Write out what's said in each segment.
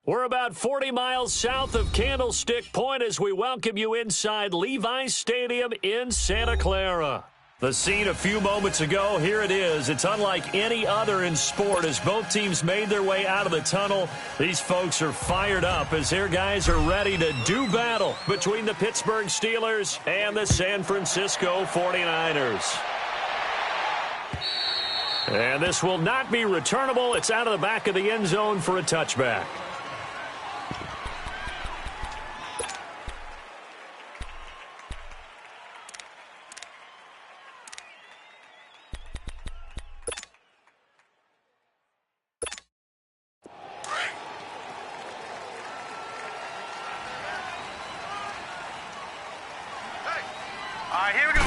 We're about 40 miles south of Candlestick Point as we welcome you inside Levi's Stadium in Santa Clara. The scene a few moments ago, here it is. It's unlike any other in sport as both teams made their way out of the tunnel. These folks are fired up as their guys are ready to do battle between the Pittsburgh Steelers and the San Francisco 49ers. And this will not be returnable. It's out of the back of the end zone for a touchback. Here we go.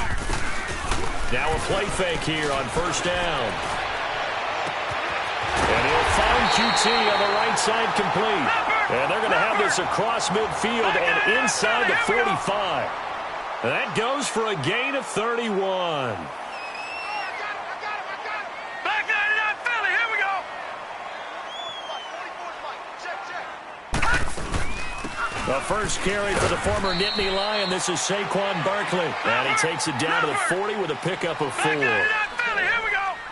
Now a play fake here on first down. And he'll find QT on the right side complete. And they're going to have this across midfield and inside the 45. That goes for a gain of 31. The first carry for the former Nittany Lion. This is Saquon Barkley. And he takes it down to the 40 with a pickup of 4.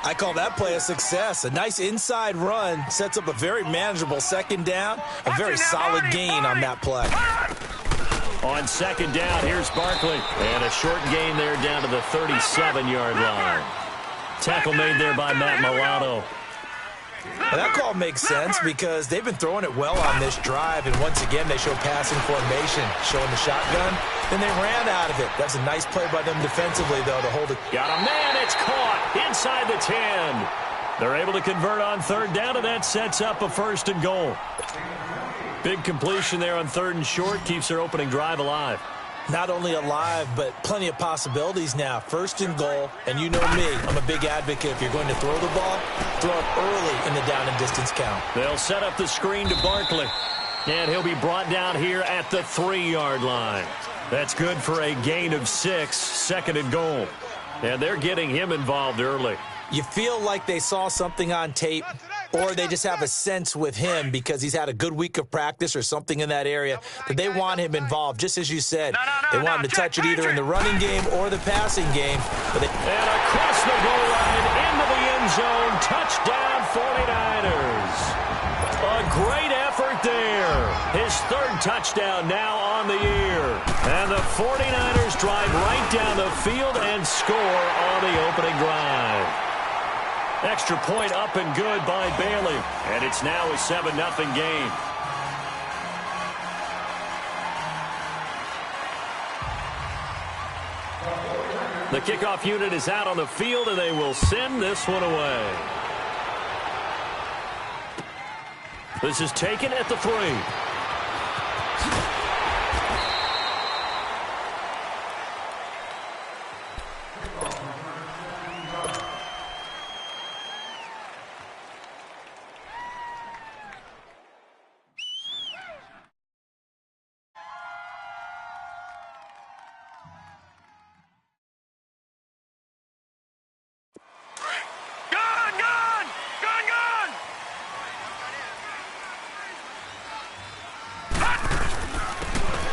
I call that play a success. A nice inside run sets up a very manageable second down. A very solid gain on that play. On second down, here's Barkley. And a short gain there down to the 37-yard line. Tackle made there by Matt Milano. Well, that call makes sense because they've been throwing it well on this drive, and once again they show passing formation, showing the shotgun, and they ran out of it. That's a nice play by them defensively, though, to hold it. Got a man, it's caught inside the 10. They're able to convert on third down, and that sets up a first and goal. Big completion there on third and short, keeps their opening drive alive. Not only alive, but plenty of possibilities now. First and goal, and you know me, I'm a big advocate. If you're going to throw the ball, throw it early in the down and distance count. They'll set up the screen to Barkley, and he'll be brought down here at the 3-yard line. That's good for a gain of 6, second and goal. And they're getting him involved early. You feel like they saw something on tape, or they just have a sense with him because he's had a good week of practice or something in that area that they want him involved, just as you said. They want him to touch it either in the running game or the passing game. And across the goal line, into the end zone, touchdown 49ers. A great effort there. His third touchdown now on the year. And the 49ers drive right down the field and score on the opening drive. Extra point up and good by Bailey. And it's now a 7-0 game. The kickoff unit is out on the field, and they will send this one away. This is taken at the 3.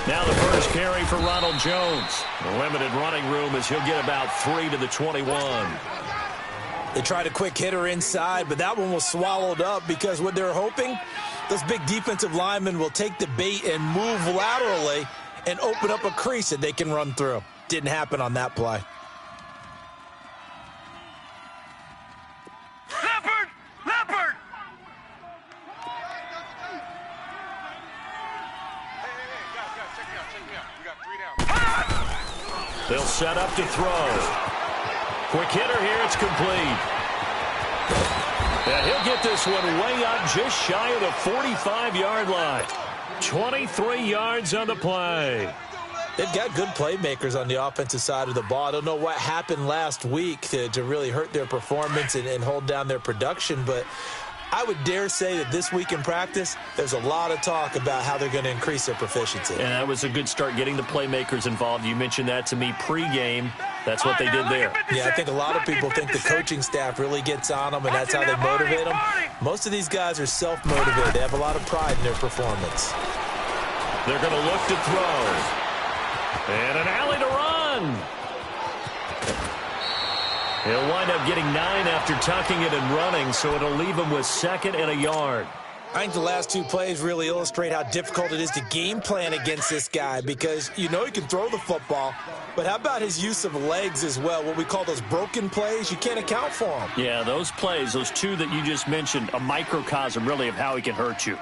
Now the first carry for Ronald Jones. The limited running room as he'll get about 3 to the 21. They tried a quick hitter inside, but that one was swallowed up because what they're hoping, those big defensive linemen will take the bait and move laterally and open up a crease that they can run through. Didn't happen on that play. They'll set up to throw. Quick hitter here, it's complete. And he'll get this one way up just shy of the 45-yard line. 23 yards on the play. They've got good playmakers on the offensive side of the ball. I don't know what happened last week to really hurt their performance and hold down their production, but I would dare say that this week in practice, there's a lot of talk about how they're going to increase their proficiency. And that was a good start getting the playmakers involved. You mentioned that to me pregame. That's what they did there. Yeah, I think a lot of people think the coaching staff really gets on them, and that's how they motivate them. Most of these guys are self-motivated. They have a lot of pride in their performance. They're going to look to throw. And an alley to run. He'll wind up getting 9 after tucking it and running, so it'll leave him with 2nd and a yard. I think the last 2 plays really illustrate how difficult it is to game plan against this guy because you know he can throw the football, but how about his use of legs as well, what we call those broken plays? You can't account for them. Yeah, those plays, those 2 that you just mentioned, a microcosm really of how he can hurt you.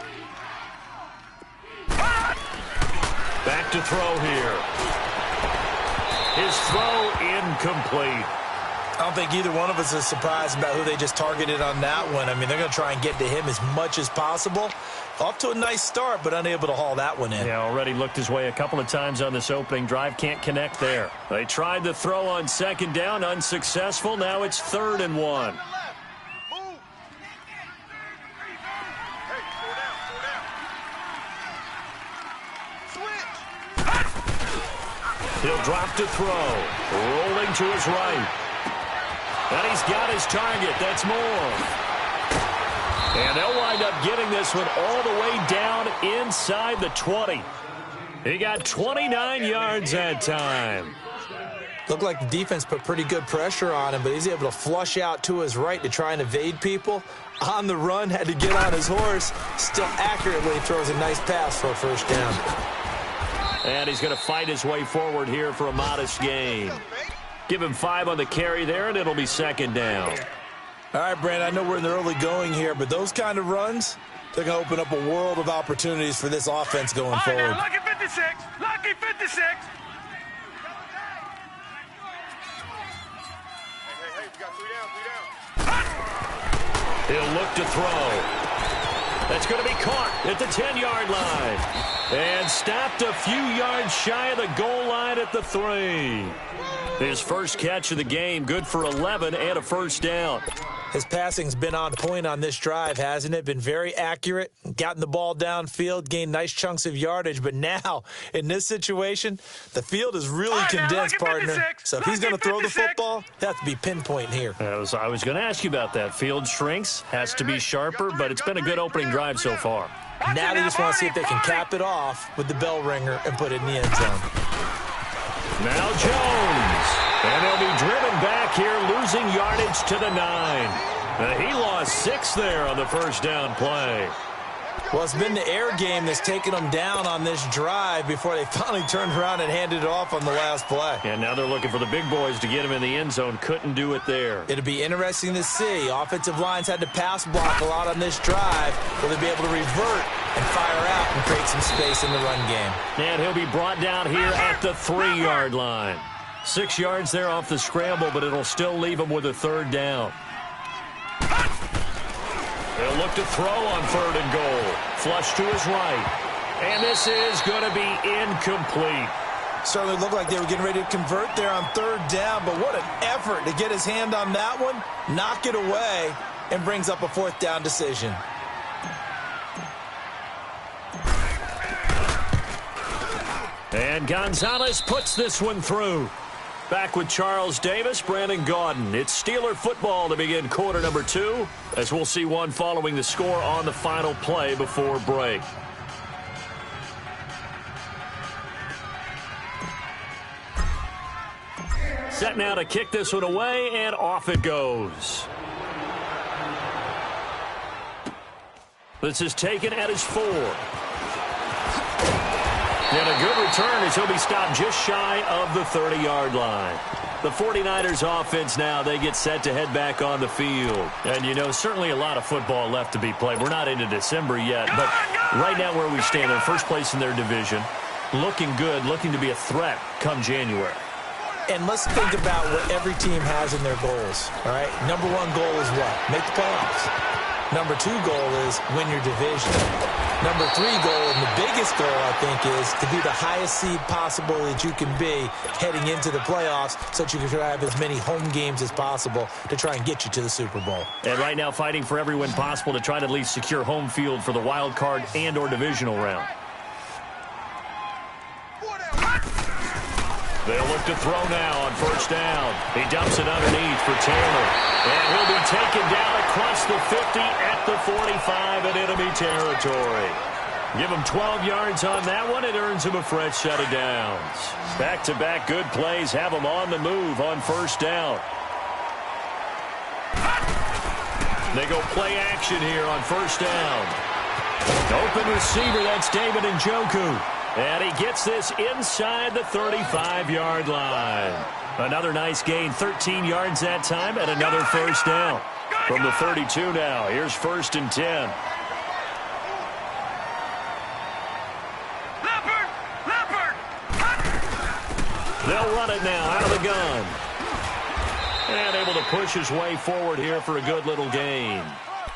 Back to throw here. His throw incomplete. I don't think either one of us is surprised about who they just targeted on that one. I mean, they're going to try and get to him as much as possible. Off to a nice start, but unable to haul that one in. Yeah, already looked his way a couple of times on this opening drive. Can't connect there. They tried the throw on 2nd down, unsuccessful. Now it's 3rd and 1. He'll drop to throw. Rolling to his right. And he's got his target. That's more. And they'll wind up getting this one all the way down inside the 20. He got 29 yards that time. Looked like the defense put pretty good pressure on him, but he's able to flush out to his right to try and evade people. On the run, had to get on his horse. Still accurately throws a nice pass for a 1st down. And he's going to fight his way forward here for a modest gain. Give him 5 on the carry there, and it'll be 2nd down. All right, Brandon, I know we're in the early going here, but those kind of runs, they're going to open up a world of opportunities for this offense going forward. Now, lucky 56. Lucky 56. Hey, we got 3 down. He'll look to throw. That's going to be caught at the 10-yard line. And stopped a few yards shy of the goal line at the 3. His first catch of the game, good for 11 and a 1st down. His passing's been on point on this drive, hasn't it? Been very accurate, gotten the ball downfield, gained nice chunks of yardage. But now, in this situation, the field is really condensed, partner. So if he's going to throw the football, it has to be pinpoint here. I was going to ask you about that. Field shrinks, has to be sharper, but it's been a good opening drive so far. Now they just want to see if they can cap it off with the bell ringer and put it in the end zone. Now Jones, and he'll be driven back here, losing yardage to the 9. He lost 6 there on the 1st down play. Well, it's been the air game that's taken them down on this drive before they finally turned around and handed it off on the last play. And now they're looking for the big boys to get him in the end zone. Couldn't do it there. It'll be interesting to see. Offensive lines had to pass block a lot on this drive. Will they be able to revert and fire out and create some space in the run game? And he'll be brought down here at the 3-yard line. 6 yards there off the scramble, but it'll still leave him with a 3rd down. He'll look to throw on 3rd and goal. Flush to his right. And this is going to be incomplete. Certainly looked like they were getting ready to convert there on 3rd down, but what an effort to get his hand on that one, knock it away, and brings up a 4th down decision. And Gonzalez puts this one through. Back with Charles Davis, Brandon Gaudin. It's Steeler football to begin quarter number 2, as we'll see one following the score on the final play before break. Set now to kick this one away, and off it goes. This is taken at his 4. And a good return as he'll be stopped just shy of the 30-yard line. The 49ers offense now, they get set to head back on the field. And, you know, certainly a lot of football left to be played. We're not into December yet, but right now where we stand, in first place in their division, looking good, looking to be a threat come January. And let's think about what every team has in their goals, all right? Number 1 goal is what? Make the playoffs. Number 2 goal is win your division. Number 3 goal, and the biggest goal, I think, is to be the highest seed possible that you can be heading into the playoffs so that you can try to have as many home games as possible to try and get you to the Super Bowl. And right now fighting for every win possible to try to at least secure home field for the wild card and or divisional round. They'll look to throw now on first down. He dumps it underneath for Taylor. And he'll be taken down across the 50 at the 45 in enemy territory. Give him 12 yards on that one. It earns him a fresh set of downs. Back-to-back good plays have him on the move on first down. They go play action here on first down. Open receiver, that's David Njoku. And he gets this inside the 35-yard line. Another nice gain, 13 yards that time, and another first down. From the 32 now, here's 1st and 10. Leopard! They'll run it now out of the gun. And able to push his way forward here for a good little gain.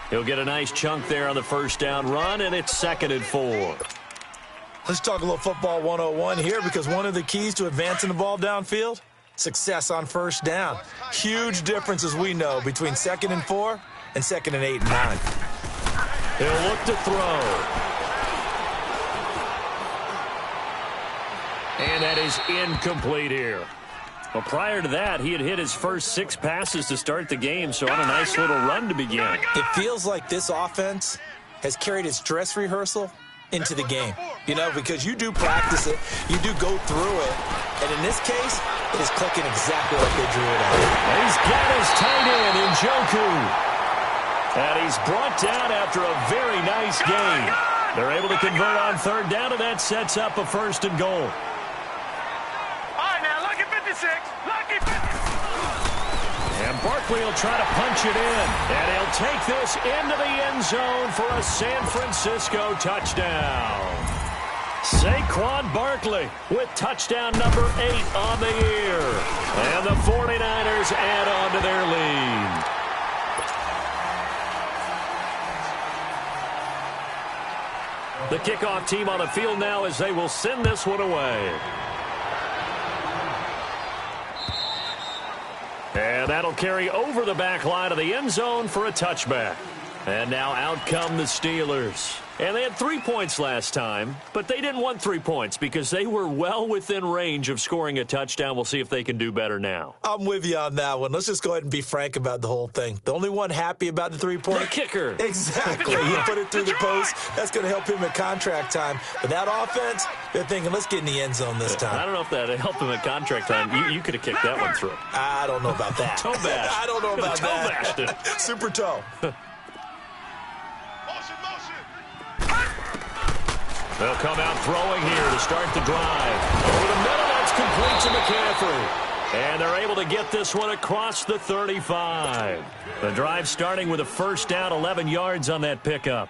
He'll get a nice chunk there on the first down run, and it's 2nd and 4. Let's talk a little football 101 here, because one of the keys to advancing the ball downfield, success on first down. Huge difference, as we know, between 2nd and 4 and 2nd and 8 and 9. He'll look to throw. And that is incomplete here. Well, prior to that, he had hit his first 6 passes to start the game, so on a nice little run to begin. It feels like this offense has carried its dress rehearsal into the game, you know, because you do practice it, you do go through it, and in this case, it is clicking exactly like they drew it out. He's got his tight end, Njoku. And he's brought down after a very nice gain. They're able to convert on 3rd down, and that sets up a 1st and goal. All right, now, lucky 56. Lucky 56. And Barkley will try to punch it in. And he'll take this into the end zone for a San Francisco touchdown. Saquon Barkley with touchdown number 8 on the year. And the 49ers add on to their lead. The kickoff team on the field now as they will send this one away. And that'll carry over the back line of the end zone for a touchback. And now out come the Steelers. And they had 3 points last time, but they didn't want 3 points because they were well within range of scoring a touchdown. We'll see if they can do better now. I'm with you on that one. Let's just go ahead and be frank about the whole thing. The only one happy about the 3-point? The kicker. Exactly. He put it through the post. That's going to help him at contract time. But that offense, they're thinking, let's get in the end zone this time. I don't know if that helped him at contract time. You could have kicked that one through. I don't know about that. Toe bash. I don't know about toe that. Bashed it. Super toe. They'll come out throwing here to start the drive. Over the middle, that's complete to McCaffrey. And they're able to get this one across the 35. The drive starting with a first down, 11 yards on that pickup.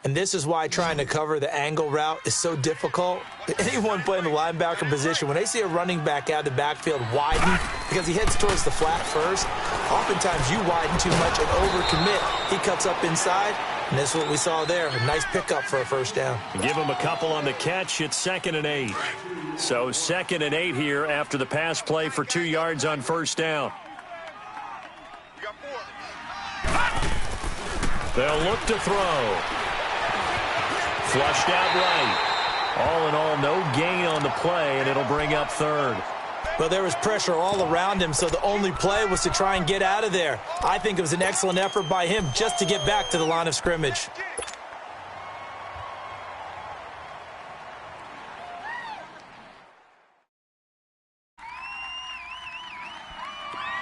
And this is why trying to cover the angle route is so difficult. Anyone playing the linebacker position, when they see a running back out of the backfield widen, because he heads towards the flat first, oftentimes you widen too much and overcommit. He cuts up inside, and that's what we saw there. A nice pickup for a first down. Give him a couple on the catch. It's 2nd and 8. So 2nd and 8 here after the pass play for 2 yards on first down. You got 4. They'll look to throw. Flushed out right. All in all, no gain on the play, and it'll bring up 3rd. Well, there was pressure all around him, so the only play was to try and get out of there. I think it was an excellent effort by him just to get back to the line of scrimmage.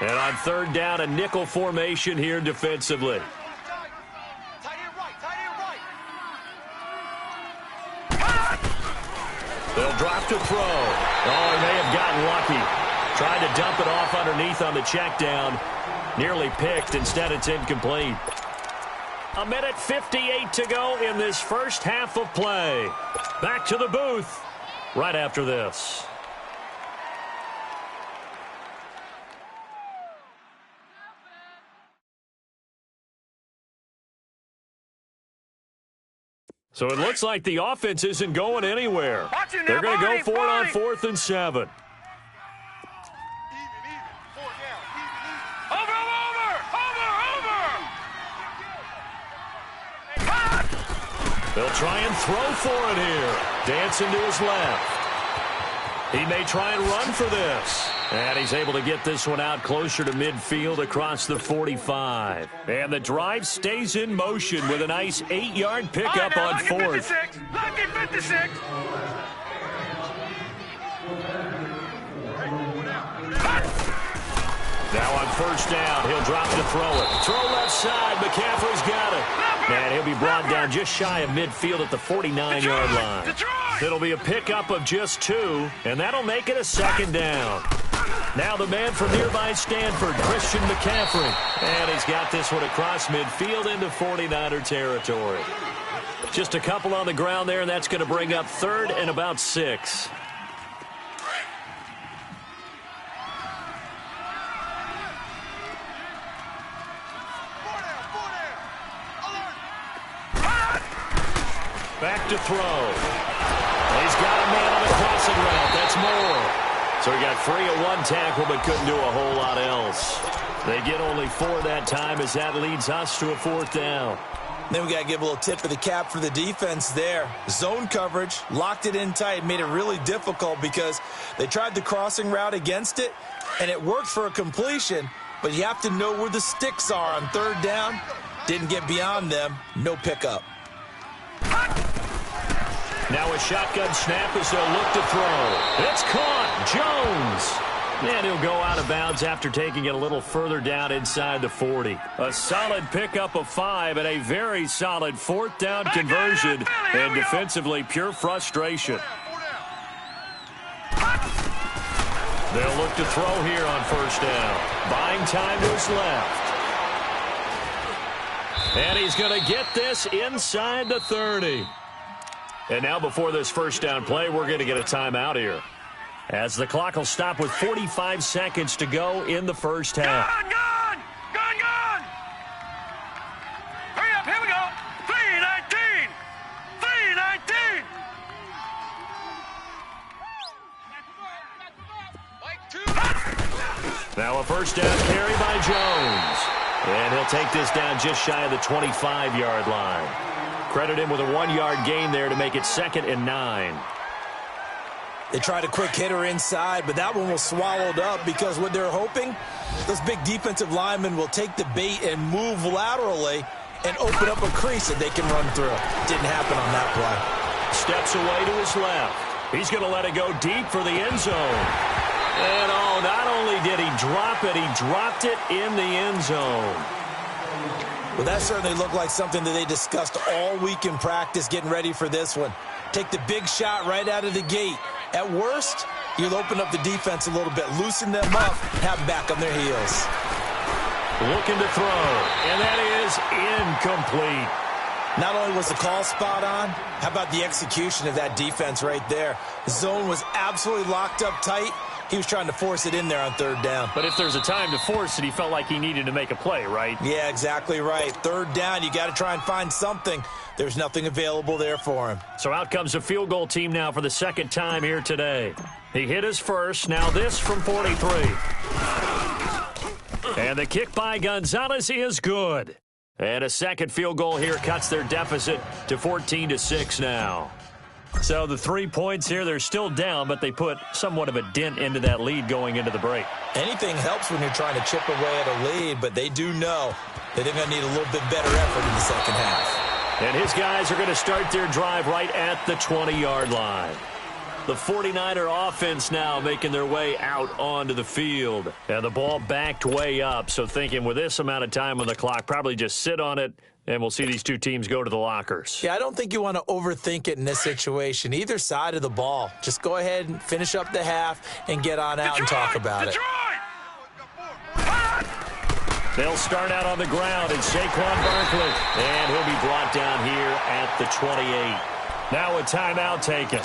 And on 3rd down, a nickel formation here defensively. They'll drop to throw. Oh, he may have gotten lucky. Tried to dump it off underneath on the check down. Nearly picked. Instead, it's incomplete. 1:58 to go in this first half of play. Back to the booth right after this. So it looks like the offense isn't going anywhere. They're going to go for it on 4th and 7. They'll try and throw for it here. Dancing to his left. He may try and run for this. And he's able to get this one out closer to midfield across the 45. And the drive stays in motion with a nice 8-yard pickup on 4th. Lucky 56. Now on 1st down, he'll drop to throw it. Throw left side, McCaffrey's got it. And he'll be brought down just shy of midfield at the 49-yard line. It'll be a pickup of just 2, and that'll make it a 2nd down. Now the man from nearby Stanford, Christian McCaffrey. And he's got this one across midfield into 49er territory. Just a couple on the ground there, and that's going to bring up 3rd and about 6. Back to throw. He's got a man on the crossing route. That's more. So he got free of 1 tackle but couldn't do a whole lot else. They get only 4 that time as that leads us to a 4th down. Then we got to give a little tip of the cap for the defense there. Zone coverage, locked it in tight, made it really difficult because they tried the crossing route against it, and it worked for a completion, but you have to know where the sticks are on 3rd down. Didn't get beyond them. No pickup. Now a shotgun snap as they'll look to throw. It's caught. Jones. And he'll go out of bounds after taking it a little further down inside the 40. A solid pickup of 5 and a very solid 4th down conversion. And defensively, pure frustration. They'll look to throw here on 1st down. Buying time to his left. And he's going to get this inside the 30. And now before this 1st down play, we're going to get a timeout here, as the clock will stop with 45 seconds to go in the 1st half. Gone! Hurry up, here we go. 3:19. 3:19. Now a 1st down carry by Jones. And he'll take this down just shy of the 25-yard line. Credit him with a 1-yard gain there to make it 2nd and 9. They tried a quick hitter inside, but that one was swallowed up because what they're hoping, those big defensive linemen will take the bait and move laterally and open up a crease that they can run through. Didn't happen on that play. Steps away to his left. He's going to let it go deep for the end zone. And not only did he drop it, he dropped it in the end zone. Well, that certainly looked like something that they discussed all week in practice getting ready for this one. Take the big shot right out of the gate. At worst, you'll open up the defense a little bit, loosen them up, have them back on their heels. Looking to throw, and that is incomplete. Not only was the call spot on, how about the execution of that defense right there? The zone was absolutely locked up tight. He was trying to force it in there on 3rd down. But if there's a time to force it, he felt like he needed to make a play, right? Yeah, exactly right. 3rd down, you got to try and find something. There's nothing available there for him. So out comes the field goal team now for the 2nd time here today. He hit his first. Now this from 43. And the kick by Gonzalez is good. And a 2nd field goal here cuts their deficit to 14-6 now. So the 3 points here, they're still down, but they put somewhat of a dent into that lead going into the break. Anything helps when you're trying to chip away at a lead, but they do know that they're going to need a little bit better effort in the 2nd half. And his guys are going to start their drive right at the 20-yard line. The 49er offense now making their way out onto the field. And the ball backed way up, so thinking with this amount of time on the clock, probably just sit on it, and we'll see these two teams go to the lockers. Yeah, I don't think you want to overthink it in this situation. Either side of the ball. Just go ahead and finish up the half and get on out and talk about it. They'll start out on the ground, and Saquon Barkley. And he'll be brought down here at the 28. Now a timeout taken.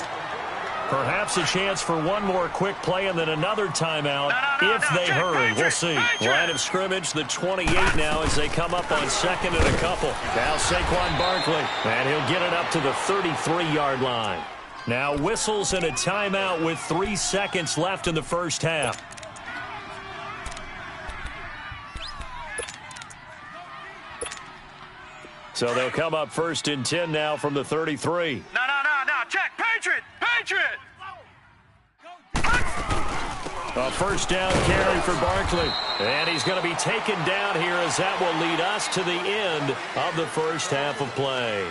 Perhaps a chance for one more quick play and then another timeout if they hurry. We'll see. Line of scrimmage, the 28 now as they come up on second and a couple. Now Saquon Barkley, and he'll get it up to the 33-yard line. Now whistles and a timeout with 3 seconds left in the first half. So they'll come up 1st and 10 now from the 33. No. Check. Patriot. A first down carry for Barkley. And he's going to be taken down here as that will lead us to the end of the first half of play.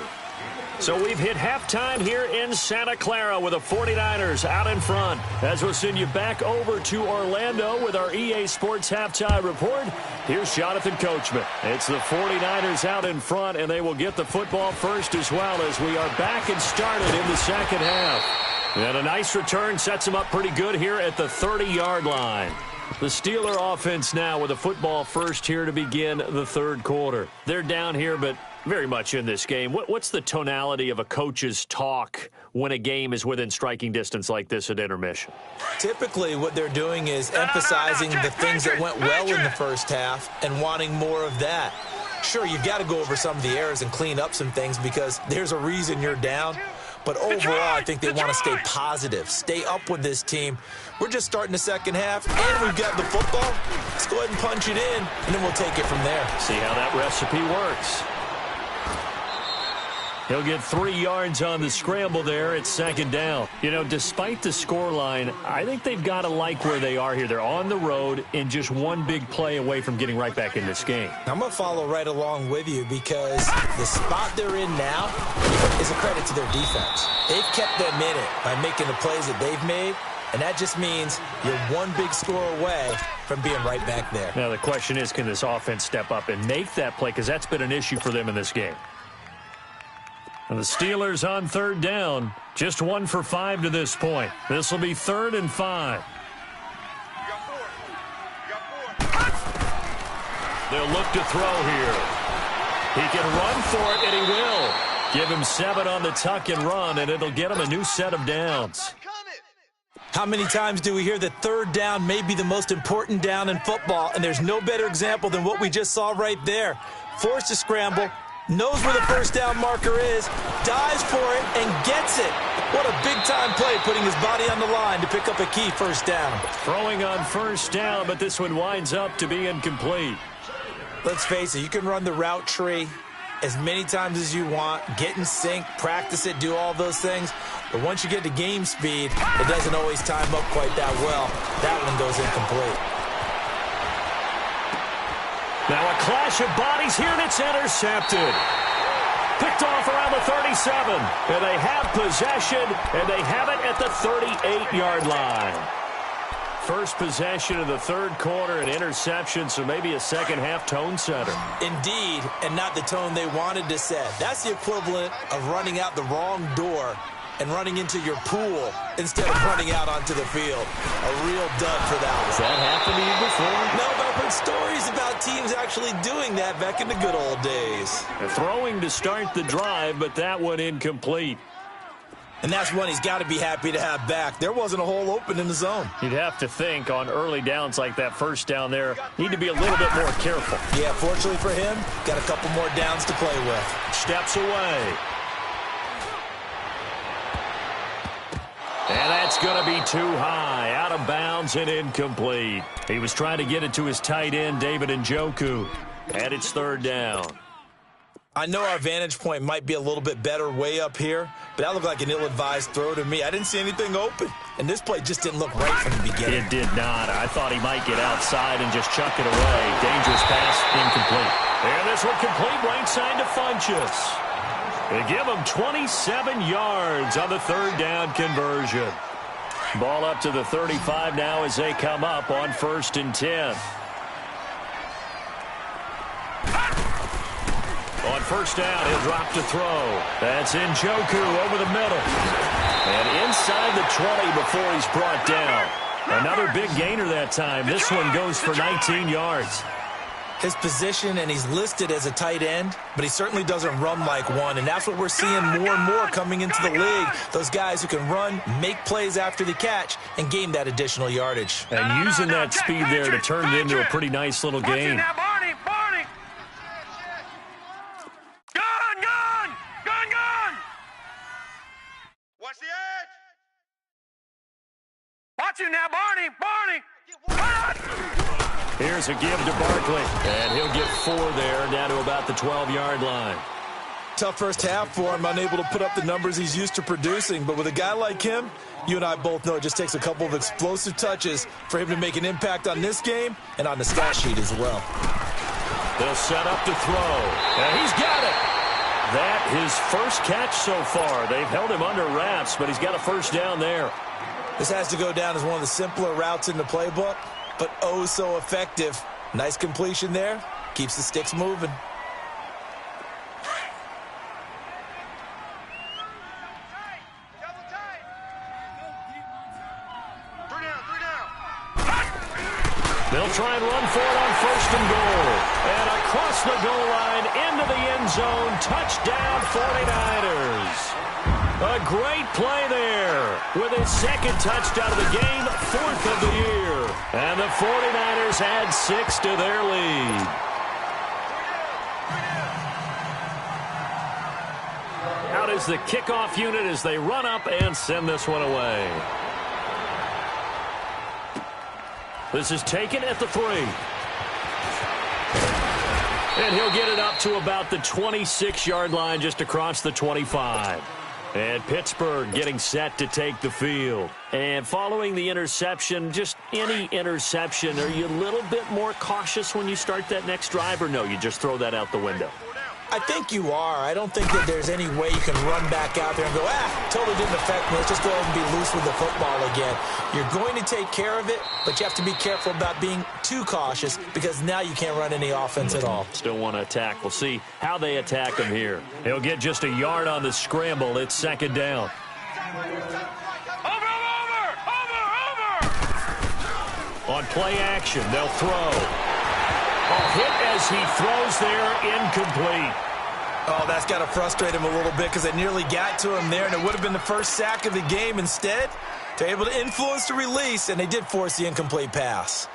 So we've hit halftime here in Santa Clara with the 49ers out in front. As we'll send you back over to Orlando with our EA Sports Halftime Report, here's Jonathan Coachman. It's the 49ers out in front, and they will get the football first as well as we are back and started in the second half. And a nice return sets them up pretty good here at the 30-yard line. The Steeler offense now with the football first here to begin the third quarter. They're down here, but very much in this game. What's the tonality of a coach's talk when a game is within striking distance like this at intermission? Typically, what they're doing is emphasizing the things that went well in the first half and wanting more of that. Sure, you've got to go over some of the errors and clean up some things because there's a reason you're down. But overall, I think they want to stay positive, stay up with this team. We're just starting the second half, and we've got the football. Let's go ahead and punch it in, and then we'll take it from there. See how that recipe works. He'll get 3 yards on the scramble there. It's second down. You know, despite the scoreline, I think they've got to like where they are here. They're on the road and just one big play away from getting right back in this game. I'm going to follow right along with you because the spot they're in now is a credit to their defense. They've kept them in it by making the plays that they've made, and that just means you're one big score away from being right back there. Now, the question is, can this offense step up and make that play? Because that's been an issue for them in this game. And the Steelers on third down, just 1 for 5 to this point. This will be 3rd and 5. They'll look to throw here. He can run for it, and he will. Give him 7 on the tuck and run, and it'll get him a new set of downs. How many times do we hear that third down may be the most important down in football, and there's no better example than what we just saw right there. Forced to scramble. Knows where the first down marker is, dives for it, and gets it. What a big-time play, putting his body on the line to pick up a key first down. Throwing on first down, but this one winds up to be incomplete. Let's face it, you can run the route tree as many times as you want, get in sync, practice it, do all those things. But once you get to game speed, it doesn't always time up quite that well. That one goes incomplete. Now a clash of bodies here, and it's intercepted. Picked off around the 37. And they have possession, and they have it at the 38-yard line. First possession of the third quarter, an interception, so maybe a second-half tone setter. Indeed, and not the tone they wanted to set. That's the equivalent of running out the wrong door and running into your pool instead of running out onto the field. A real dud for that one. Has that happened to you before? No, but I've heard stories about teams actually doing that back in the good old days. Throwing to start the drive, but that one incomplete. And that's one he's got to be happy to have back. There wasn't a hole open in the zone. You'd have to think on early downs like that first down there, need to be a little bit more careful. Yeah, fortunately for him, got a couple more downs to play with. Steps away. And that's going to be too high, out of bounds and incomplete. He was trying to get it to his tight end, David Njoku, and it's third down. I know our vantage point might be a little bit better way up here, but that looked like an ill-advised throw to me. I didn't see anything open, and this play just didn't look right from the beginning. It did not. I thought he might get outside and just chuck it away. Dangerous pass, incomplete. And this one complete right side to Funchess. They give him 27 yards on the third down conversion. Ball up to the 35 now as they come up on 1st and 10. On first down, he'll drop to throw. That's Njoku over the middle. And inside the 20 before he's brought down. Another big gainer that time. This one goes for 19 yards. his position, and he's listed as a tight end, but he certainly doesn't run like one, and that's what we're seeing more and more coming into the league. Those guys who can run, make plays after the catch, and gain that additional yardage. And using that speed there to turn it into a pretty nice little game. Now, Barney, Barney. Gun, gun, gun, gun. Watch the edge. Watch him now, Barney, Barney. Here's a give to Barkley, and he'll get 4 there, down to about the 12-yard line. Tough first half for him, unable to put up the numbers he's used to producing. But with a guy like him, you and I both know it just takes a couple of explosive touches for him to make an impact on this game and on the stat sheet as well. They'll set up to throw, and he's got it. That his first catch so far. They've held him under wraps, but he's got a first down there. This has to go down as one of the simpler routes in the playbook, but oh so effective. Nice completion there. Keeps the sticks moving. They'll try and run for it on 1st and goal. And across the goal line, into the end zone, touchdown 49ers. A great play there with his 2nd touchdown of the game, 4th of the year. And the 49ers add 6 to their lead. Out is the kickoff unit as they run up and send this one away. This is taken at the 3. And he'll get it up to about the 26-yard line, just across the 25. And Pittsburgh getting set to take the field. And following the interception, just any interception, are you a little bit more cautious when you start that next drive, or no, you just throw that out the window? I think you are. I don't think that there's any way you can run back out there and go, totally didn't affect me. Let's just go ahead and be loose with the football again. You're going to take care of it, but you have to be careful about being too cautious because now you can't run any offense at all. Still want to attack. We'll see how they attack him here. He'll get just a yard on the scramble. It's 2nd down. Over. On play action, they'll throw. A hit as he throws there, incomplete. Oh, that's got to frustrate him a little bit because they nearly got to him there, and it would have been the first sack of the game. Instead, they're able to influence the release, and they did force the incomplete pass.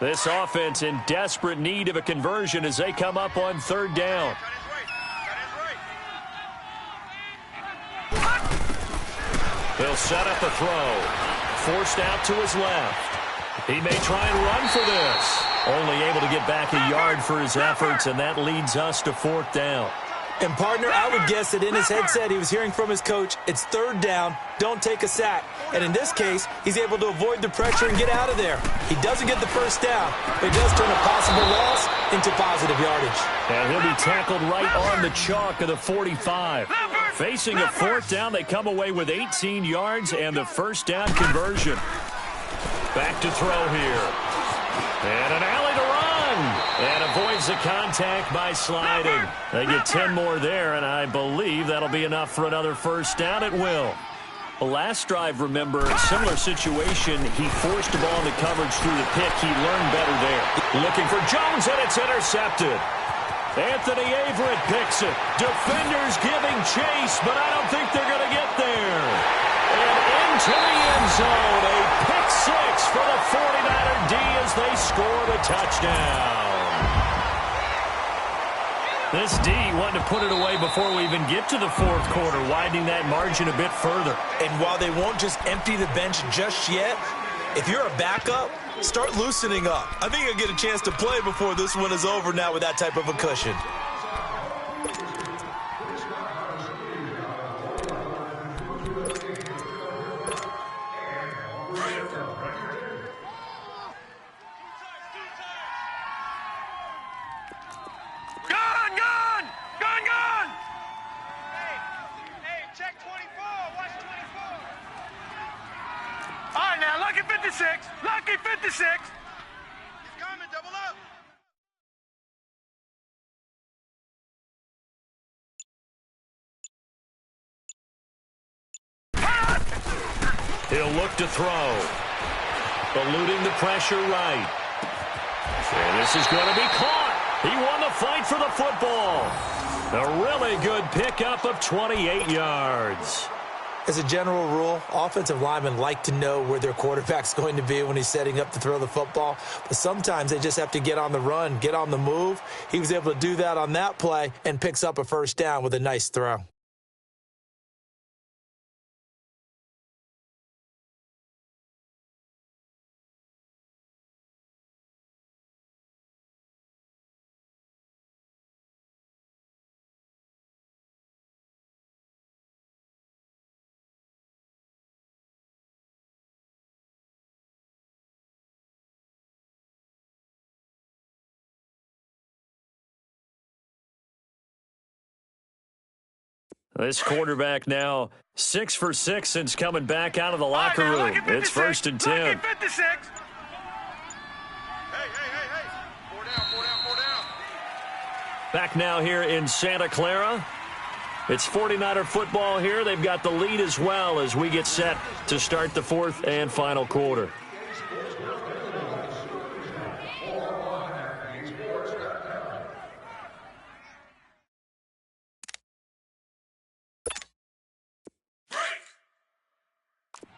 This offense in desperate need of a conversion as they come up on 3rd down. He'll set up a throw. Forced out to his left. He may try and run for this. Only able to get back a yard for his efforts, and that leads us to 4th down. And, partner, I would guess that in his headset he was hearing from his coach, it's 3rd down, don't take a sack. And in this case, he's able to avoid the pressure and get out of there. He doesn't get the first down, but he does turn a possible loss into positive yardage. And he'll be tackled right on the chalk of the 45. Facing a 4th down, they come away with 18 yards and the first down conversion. Back to throw here. And an alley to run. And avoids the contact by sliding. They get 10 more there, and I believe that'll be enough for another first down. It will. The last drive, remember, similar situation. He forced the ball in the coverage through the pick. He learned better there. Looking for Jones, and it's intercepted. Anthony Averett picks it. Defenders giving chase, but I don't think they're going to get there. And into the end zone, a pick 6 for the 49er D as they score the touchdown. This D wanting to put it away before we even get to the 4th quarter, widening that margin a bit further. And while they won't just empty the bench just yet, if you're a backup, start loosening up. I think you'll get a chance to play before this one is over now with that type of a cushion. Lucky 56. He's coming, double up. He'll look to throw. Eluding the pressure right. This is going to be caught. He won the fight for the football. A really good pickup of 28 yards. As a general rule, offensive linemen like to know where their quarterback's going to be when he's setting up to throw the football. But sometimes they just have to get on the run, get on the move. He was able to do that on that play and picks up a first down with a nice throw. This quarterback now 6 for 6 since coming back out of the locker room. It's 1st and 10. 56. Hey. 4 down. Back now here in Santa Clara. It's 49er football here. They've got the lead as well as we get set to start the 4th and final quarter.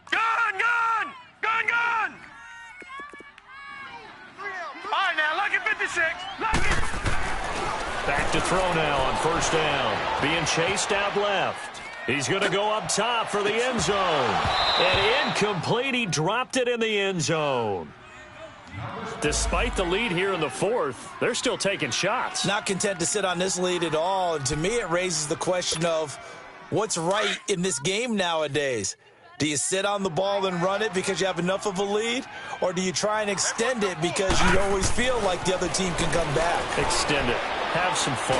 Gun! All right, now, look at 56. Back to throw now on 1st down. Being chased out left. He's going to go up top for the end zone. And incomplete. He dropped it in the end zone. Despite the lead here in the 4th, they're still taking shots. Not content to sit on this lead at all. And to me, it raises the question of what's right in this game nowadays. Do you sit on the ball and run it because you have enough of a lead? Or do you try and extend it because you always feel like the other team can come back? Extend it. Have some fun.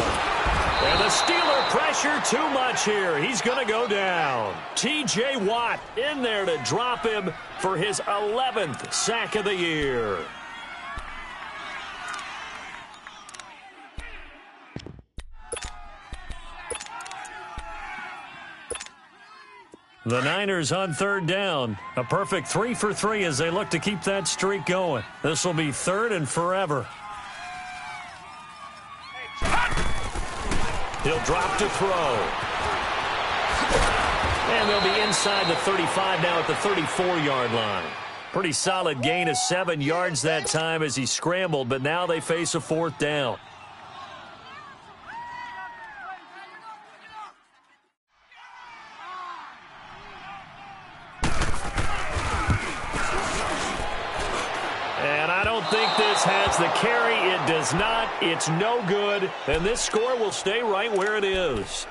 And the Steeler pressure too much here. He's going to go down. T.J. Watt in there to drop him for his 11th sack of the year. The Niners on 3rd down. A perfect 3 for 3 as they look to keep that streak going. This will be 3rd and forever. He'll drop to throw. And they'll be inside the 35 now at the 34-yard line. Pretty solid gain of 7 yards that time as he scrambled, but now they face a 4th down. Think this has the carry. It does not. It's no good. And this score will stay right where it is.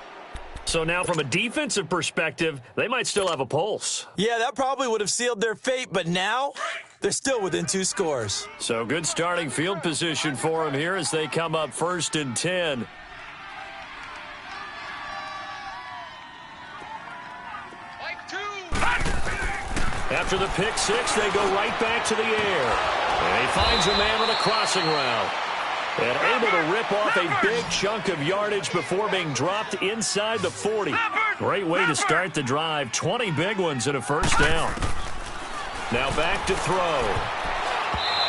So now from a defensive perspective, they might still have a pulse. Yeah, that probably would have sealed their fate, but now they're still within 2 scores. So good starting field position for them here as they come up 1st and 10. After the pick 6, they go right back to the air. And he finds a man with a crossing route. And able to rip off a big chunk of yardage before being dropped inside the 40. Great way to start the drive. 20 big ones and a 1st down. Now back to throw.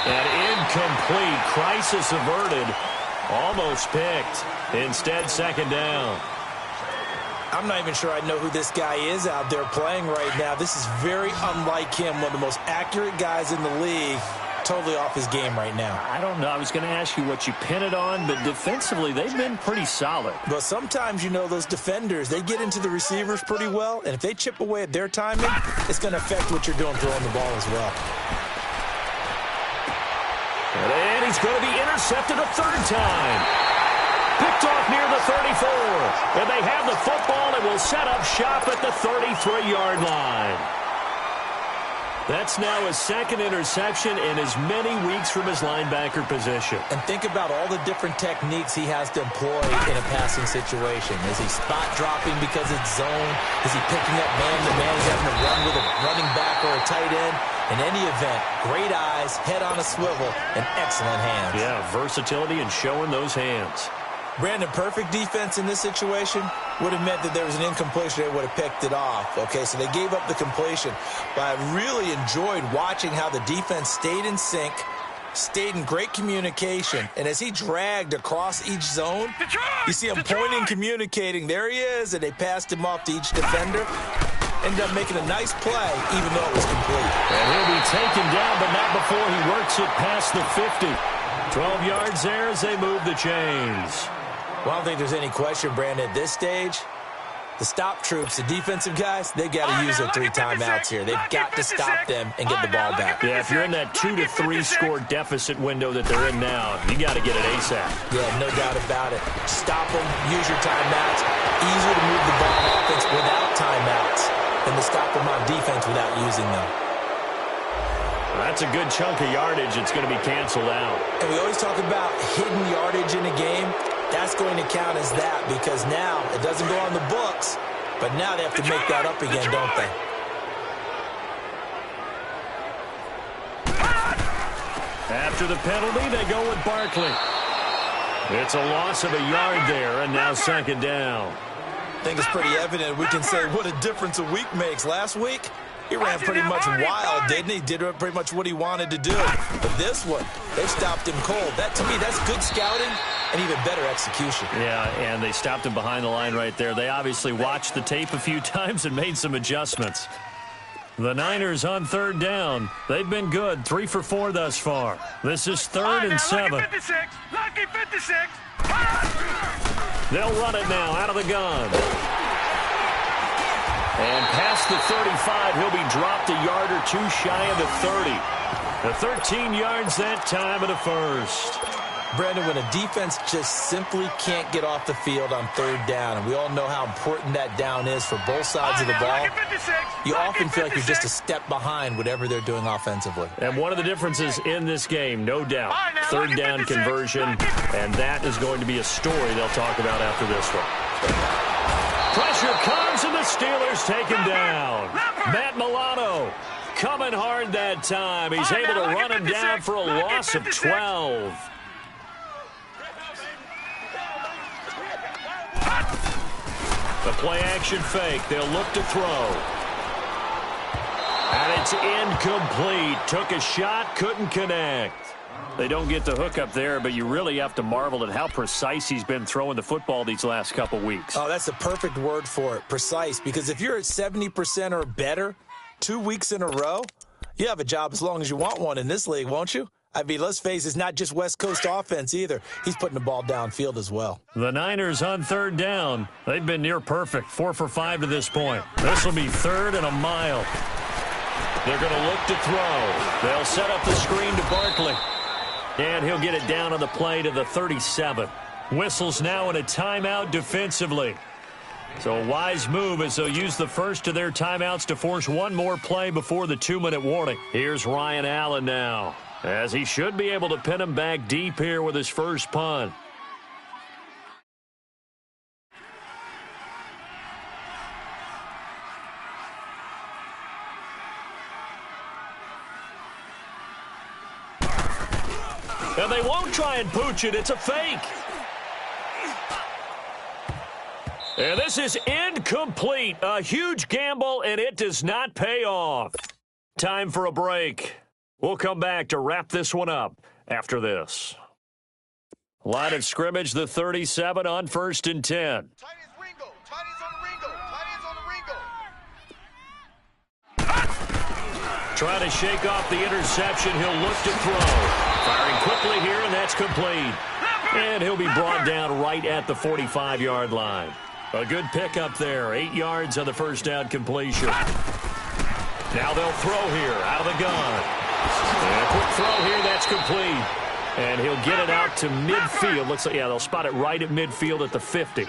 And incomplete. Crisis averted. Almost picked. Instead, 2nd down. I'm not even sure I know who this guy is out there playing right now. This is very unlike him, one of the most accurate guys in the league. Totally off his game right now. I don't know. I was going to ask you what you pin it on, but defensively, they've been pretty solid. But sometimes, you know, those defenders, they get into the receivers pretty well, and if they chip away at their timing, it's going to affect what you're doing throwing the ball as well. And he's going to be intercepted a 3rd time. Picked off near the 34. And they have the football and will set up shop at the 33-yard line. That's now his 2nd interception in as many weeks from his linebacker position. And think about all the different techniques he has to employ in a passing situation. Is he spot dropping because it's zone? Is he picking up man-to-man? Is he having to run with a running back or a tight end? In any event, great eyes, head on a swivel, and excellent hands. Yeah, versatility and showing those hands. Brandon, perfect defense in this situation would have meant that there was an incompletion. They would have picked it off. Okay, so they gave up the completion. But I really enjoyed watching how the defense stayed in sync, stayed in great communication. And as he dragged across each zone, you see him pointing, communicating. There he is, and they passed him off to each defender. Ended up making a nice play, even though it was complete. And he'll be taken down, but not before he works it past the 50. 12 yards there as they move the chains. Well, I don't think there's any question, Brandon, at this stage. The stop troops, the defensive guys, they got to use their 3 timeouts here. They've got to stop them and get the ball back. Yeah, if you're in that 2 to 3 score deficit window that they're in now, you got to get it ASAP. Yeah, no doubt about it. Stop them, use your timeouts. Easier to move the ball on offense without timeouts than to stop them on defense without using them. That's a good chunk of yardage. It's going to be canceled out. And we always talk about hidden yardage in a game. That's going to count as that because now it doesn't go on the books, but now they have to make that up again, don't they? After the penalty, they go with Barkley. It's a loss of a yard there, and now second down. I think it's pretty evident. We can say what a difference a week makes. Last week, he ran pretty much wild, didn't he? Did pretty much what he wanted to do. But this one, they stopped him cold. That, to me, that's good scouting and even better execution. Yeah, and they stopped him behind the line right there. They obviously watched the tape a few times and made some adjustments. The Niners on third down. They've been good, 3 for 4 thus far. This is 3rd and 7. Lucky 56. Lucky 56. They'll run it now out of the gun. And past the 35, he'll be dropped a yard or 2 shy of the 30. The 13 yards that time of the first. Brandon, when a defense just simply can't get off the field on third down, and we all know how important that down is for both sides of the ball, you often feel like you're just a step behind whatever they're doing offensively. And one of the differences in this game, no doubt, third down conversion, and that is going to be a story they'll talk about after this one. Pressure comes, and the Steelers take him down. Matt Milano coming hard that time. He's able to run him down for a loss of 12. The play-action fake. They'll look to throw. And it's incomplete. Took a shot, couldn't connect. They don't get the hook up there, but you really have to marvel at how precise he's been throwing the football these last couple weeks. Oh, that's the perfect word for it, precise. Because if you're at 70% or better 2 weeks in a row, you have a job as long as you want one in this league, won't you? I mean, let's face it, it's not just West Coast offense either. He's putting the ball downfield as well. The Niners on third down. They've been near perfect, 4 for 5 to this point. This will be 3rd and a mile. They're going to look to throw. They'll set up the screen to Barkley. And he'll get it down on the play to the 37. Whistles now in a timeout defensively. So a wise move as they'll use the first of their timeouts to force one more play before the 2-minute warning. Here's Ryan Allen now, as he should be able to pin him back deep here with his first punt. And they won't try and pooch it. It's a fake. And this is incomplete. A huge gamble, and it does not pay off. Time for a break. We'll come back to wrap this one up after this. Line of scrimmage, the 37 on 1st and 10. Tight ends Ringo. Tight ends on the Ringo. Tight ends on the Ringo. Trying to shake off the interception. He'll look to throw. Firing quickly here, and that's complete. And he'll be brought down right at the 45-yard line. A good pickup there. 8 yards on the first down completion. Now they'll throw here out of the gun. And a quick throw here, that's complete. And he'll get it out to midfield. Looks like, yeah, they'll spot it right at midfield at the 50.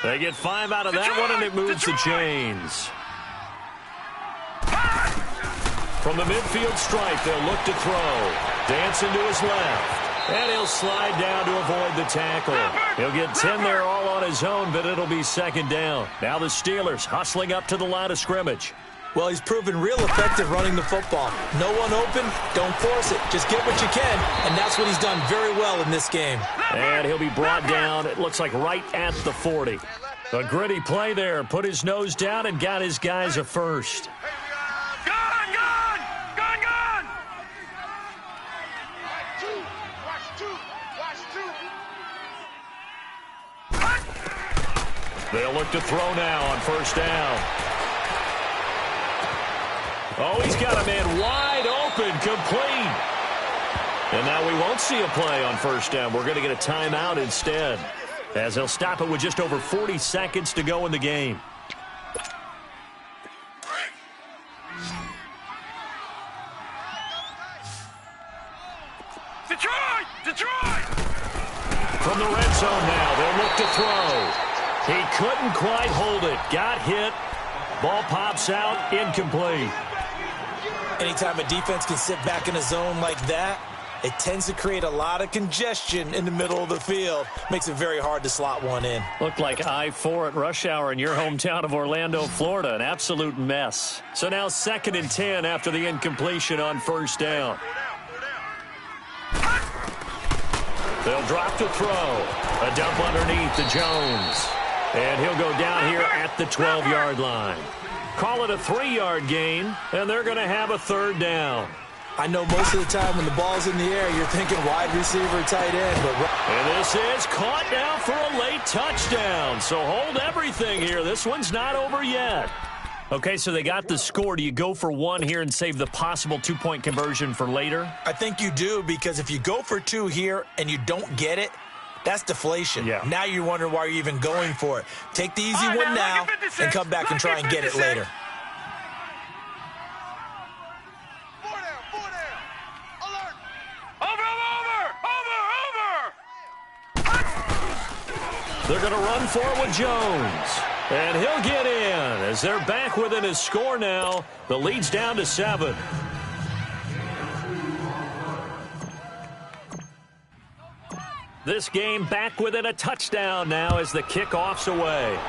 They get 5 out of that one, and it moves the chains. From the midfield stripe, they'll look to throw. Dancing to his left. And he'll slide down to avoid the tackle. He'll get 10 there all on his own, but it'll be second down. Now the Steelers hustling up to the line of scrimmage. Well, he's proven real effective running the football. No one open, don't force it. Just get what you can, and that's what he's done very well in this game. And he'll be brought down, it looks like right at the 40. A gritty play there. Put his nose down and got his guys a first. They'll look to throw now on first down. Oh, he's got a man wide open, complete. And now we won't see a play on first down. We're going to get a timeout instead, as they'll stop it with just over 40 seconds to go in the game. Detroit! Detroit! From the red zone now, they'll look to throw. He couldn't quite hold it. Got hit. Ball pops out, incomplete. Anytime a defense can sit back in a zone like that, it tends to create a lot of congestion in the middle of the field. Makes it very hard to slot one in. Looked like I-4 at rush hour in your hometown of Orlando, Florida. An absolute mess. So now 2nd and 10 after the incompletion on first down. They'll drop to throw. A dump underneath to Jones. And he'll go down here at the 12-yard line. Call it a 3-yard gain, and they're going to have a 3rd down. I know most of the time when the ball's in the air, you're thinking wide receiver, tight end. And this is caught now for a late touchdown. So hold everything here. This one's not over yet. Okay, so they got the score. Do you go for 1 here and save the possible 2-point conversion for later? I think you do, because if you go for 2 here and you don't get it, that's deflation. Yeah. Now you wonder why you're even going for it. Take the easy one now and come back and try and get it later. They're going to run for it with Jones. And he'll get in as they're back within his score now. The lead's down to 7. This game back within a touchdown now as the kickoff's away.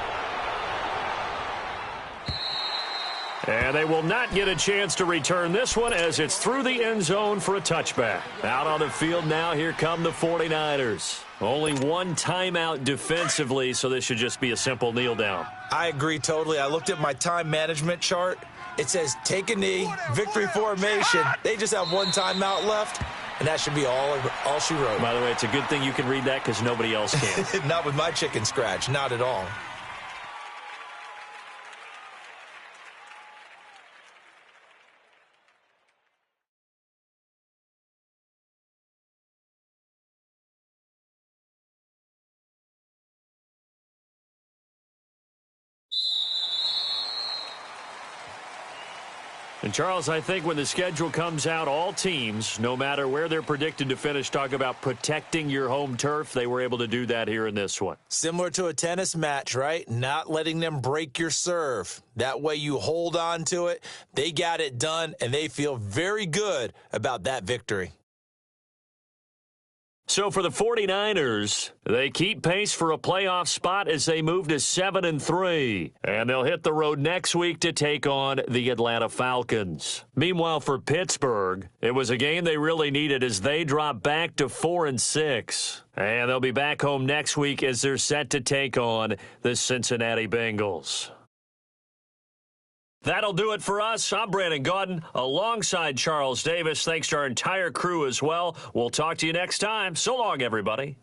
And they will not get a chance to return this one as it's through the end zone for a touchback. Out on the field now, here come the 49ers. Only 1 timeout defensively, so this should just be a simple kneel down. I agree totally. I looked at my time management chart. It says take a knee, victory formation. They just have 1 timeout left, and that should be all she wrote. By the way, it's a good thing you can read that because nobody else can. Not with my chicken scratch, not at all. And, Charles, I think when the schedule comes out, all teams, no matter where they're predicted to finish, talk about protecting your home turf. They were able to do that here in this one. Similar to a tennis match, right? Not letting them break your serve. That way you hold on to it. They got it done, and they feel very good about that victory. So for the 49ers, they keep pace for a playoff spot as they move to 7-3. And they'll hit the road next week to take on the Atlanta Falcons. Meanwhile, for Pittsburgh, it was a game they really needed as they drop back to 4-6. And they'll be back home next week as they're set to take on the Cincinnati Bengals. That'll do it for us. I'm Brandon Gaudin alongside Charles Davis. Thanks to our entire crew as well. We'll talk to you next time. So long, everybody.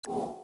You